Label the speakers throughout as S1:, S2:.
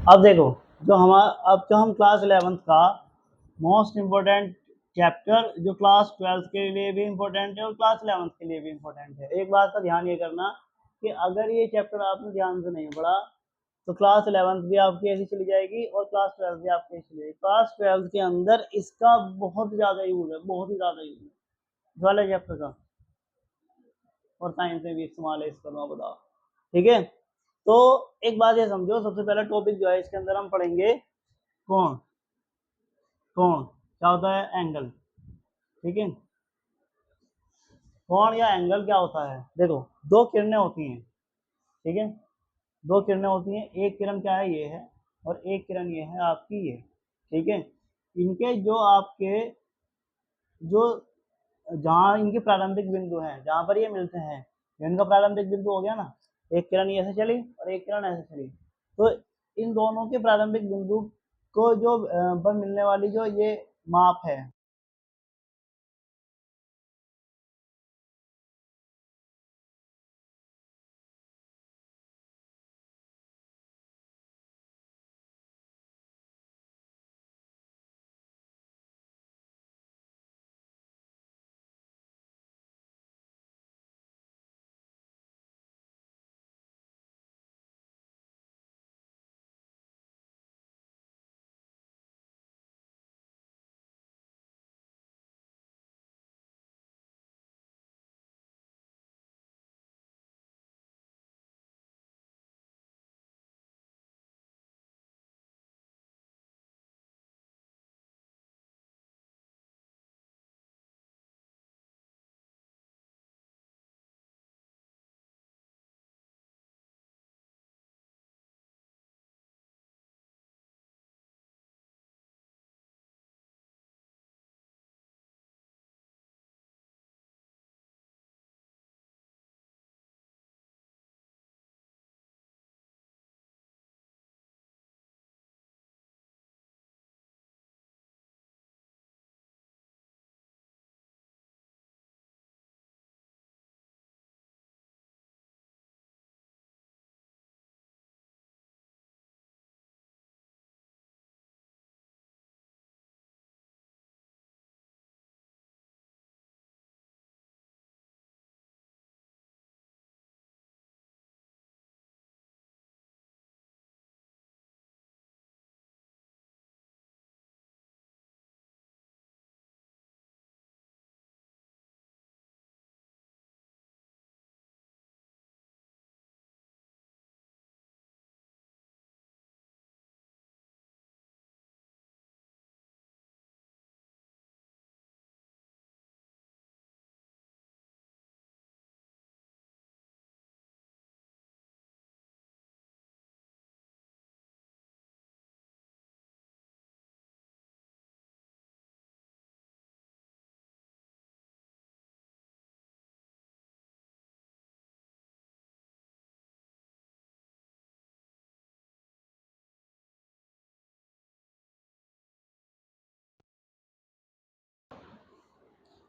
S1: अब देखो, जो हम क्लास 11th का मोस्ट इम्पोर्टेंट चैप्टर जो क्लास 12th के लिए भी इम्पोर्टेंट है और क्लास 11th के लिए भी इम्पोर्टेंट है। एक बात का ध्यान ये करना कि अगर ये चैप्टर आपने ध्यान से नहीं पढ़ा तो क्लास 11th भी आपकी ऐसी चली जाएगी और क्लास 12th भी आपकी ऐसी चली जाएगी। क्लास 12th के अंदर इसका बहुत ज़्यादा यूज है, बहुत ही ज़्यादा यूज है इस वाले चैप्टर का, और साइंस में भी इस्तेमाल है इसका, मैं बताओ। ठीक है, तो एक बात ये समझो, सबसे पहला टॉपिक जो है इसके अंदर हम पढ़ेंगे कोण। कोण क्या होता है? एंगल। ठीक है, कोण या एंगल क्या होता है? देखो, दो किरणें होती हैं। ठीक है, दो किरणें होती हैं, एक किरण क्या है, ये है, और एक किरण ये है आपकी, ये। ठीक है, इनके जो आपके जो जहाँ इनके प्रारंभिक बिंदु हैं, जहाँ पर ये मिलते हैं, इनका प्रारंभिक बिंदु हो गया ना, एक किरण ऐसे चली और एक किरण ऐसे चली, तो इन दोनों के प्रारंभिक बिंदु को जो पर मिलने वाली जो ये माप है,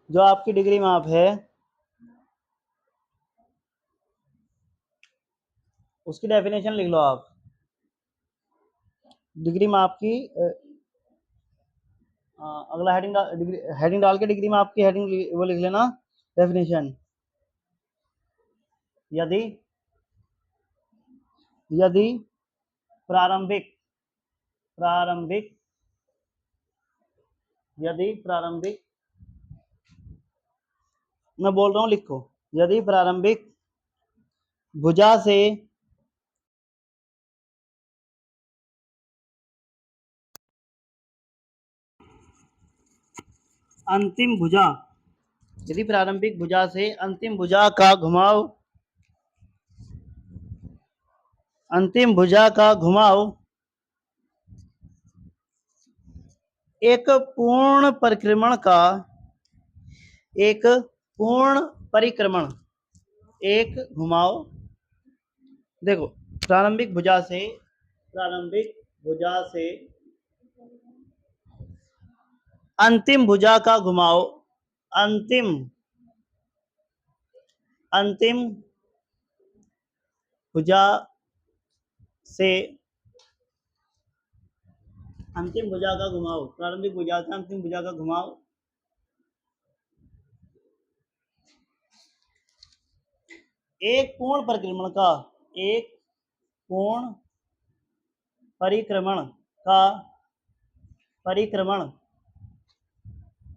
S1: जो आपकी डिग्री माप है उसकी डेफिनेशन लिख लो आप। डिग्री माप की अगला हेडिंग डाल के डिग्री माप की हेडिंग वो लिख लेना, डेफिनेशन। यदि यदि प्रारंभिक प्रारंभिक यदि प्रारंभिक मैं बोल रहा हूँ, लिखो। यदि प्रारंभिक भुजा से अंतिम भुजा यदि प्रारंभिक भुजा से अंतिम भुजा का घुमाव एक पूर्ण परिक्रमण का एक पूर्ण परिक्रमण एक घुमाव। देखो, प्रारंभिक भुजा से अंतिम भुजा का घुमाव अंतिम अंतिम भुजा से अंतिम भुजा का घुमाव, प्रारंभिक भुजा से अंतिम भुजा का घुमाव। एक पूर्ण परिक्रमण का, एक पूर्ण परिक्रमण का, परिक्रमण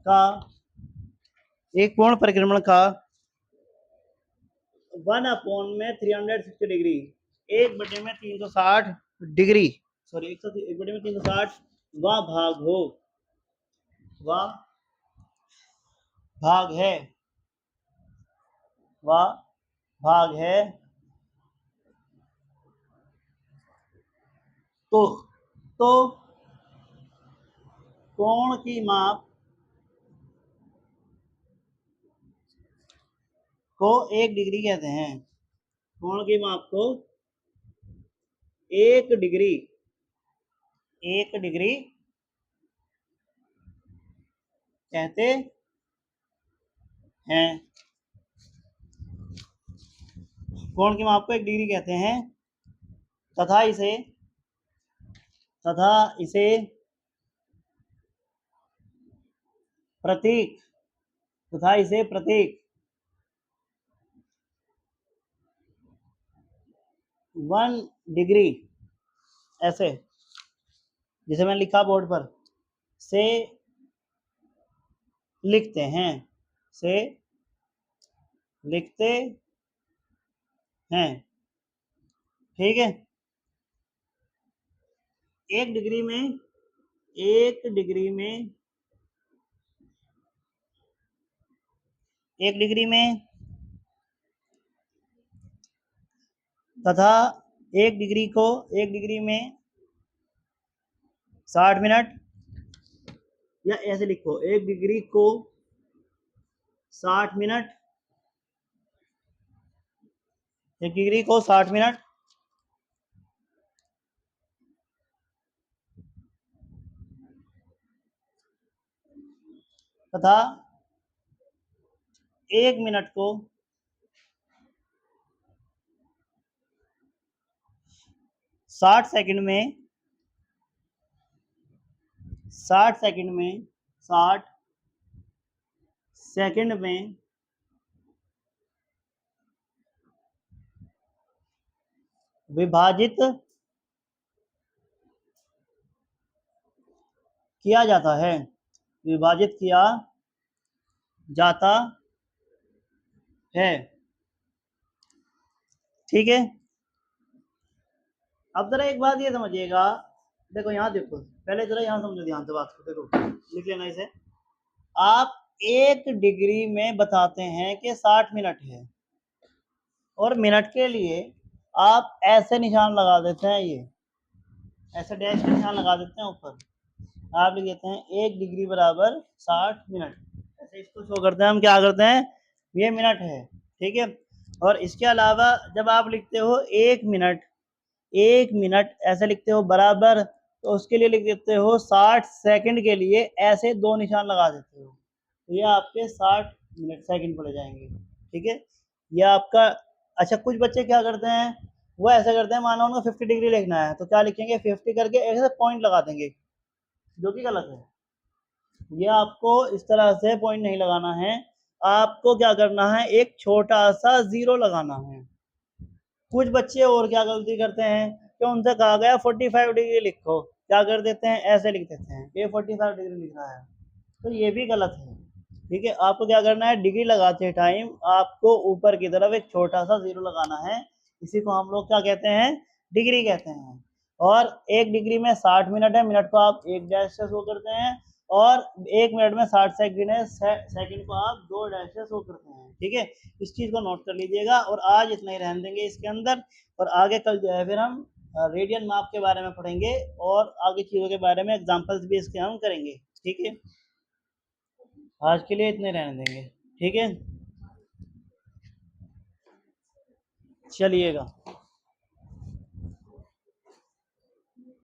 S1: का, एक पूर्ण परिक्रमण का 1 में 360 डिग्री, 1/360 डिग्री, सॉरी 1/360 वह भाग हो, वह भाग है, वह भाग है, तो कोण की माप को 1 डिग्री कहते हैं, कोण की माप को 1 डिग्री, 1 डिग्री कहते हैं, कोण की माप को 1 डिग्री कहते हैं, तथा इसे प्रतीक, तथा इसे प्रतीक 1 डिग्री, ऐसे जिसे मैंने लिखा बोर्ड पर, से लिखते हैं, से लिखते हैं, ठीक है। 1 डिग्री में, 1 डिग्री में, 1 डिग्री में, तथा 1 डिग्री को, 1 डिग्री में 60 मिनट, या ऐसे लिखो 1 डिग्री को 60 मिनट, 1 डिग्री को 60 मिनट, तथा 1 मिनट को 60 सेकंड में, 60 सेकंड में, 60 सेकंड में विभाजित किया जाता है, विभाजित किया जाता है, ठीक है। अब जरा एक बात ये समझिएगा, देखो यहाँ देखो, पहले जरा यहाँ समझो ध्यान से बात को, देखो लिख लेना इसे। आप 1 डिग्री में बताते हैं कि 60 मिनट है, और मिनट के लिए आप ऐसे निशान लगा देते हैं, ये ऐसे डैश के निशान लगा देते हैं ऊपर, आप लिख देते हैं 1 डिग्री बराबर 60 मिनट, ऐसे इसको शो करते हैं हम, क्या करते हैं, ये मिनट है, ठीक है। और इसके अलावा जब आप लिखते हो 1 मिनट, 1 मिनट ऐसे लिखते हो बराबर, तो उसके लिए लिख देते हो 60 सेकंड के लिए ऐसे 2 निशान लगा देते हो, तो ये आपके 60 मिनट सेकंड पड़ जाएंगे, ठीक है। ये आपका, अच्छा कुछ बच्चे क्या करते हैं, वो ऐसे करते हैं, मानो उनको 50 डिग्री लिखना है, तो क्या लिखेंगे 50 करके ऐसे पॉइंट लगा देंगे, जो कि गलत है। ये आपको इस तरह से पॉइंट नहीं लगाना है, आपको क्या करना है, एक छोटा सा 0 लगाना है। कुछ बच्चे और क्या गलती करते हैं कि उनसे कहा गया 45 डिग्री लिखो, क्या कर देते हैं, ऐसे लिख देते हैं, ये 45 डिग्री लिख रहा है, तो ये भी गलत है, ठीक है। आपको क्या करना है, डिग्री लगाते टाइम आपको ऊपर की तरफ एक छोटा सा 0 लगाना है, इसी को हम लोग क्या कहते हैं, डिग्री कहते हैं। और 1 डिग्री में 60 मिनट है, मिनट को आप 1 डैश से शो करते हैं, और 1 मिनट में 60 सेकंड है, सेकंड को आप 2 डैश से शो करते हैं, ठीक है। इस चीज़ को नोट कर लीजिएगा, और आज इतना ही रहने देंगे इसके अंदर, और आगे कल जो है फिर हम रेडियन माप के बारे में पढ़ेंगे, और आगे चीज़ों के बारे में एग्जाम्पल्स भी इसके हम करेंगे, ठीक है। आज के लिए इतने रहने देंगे, ठीक है, चलिएगा।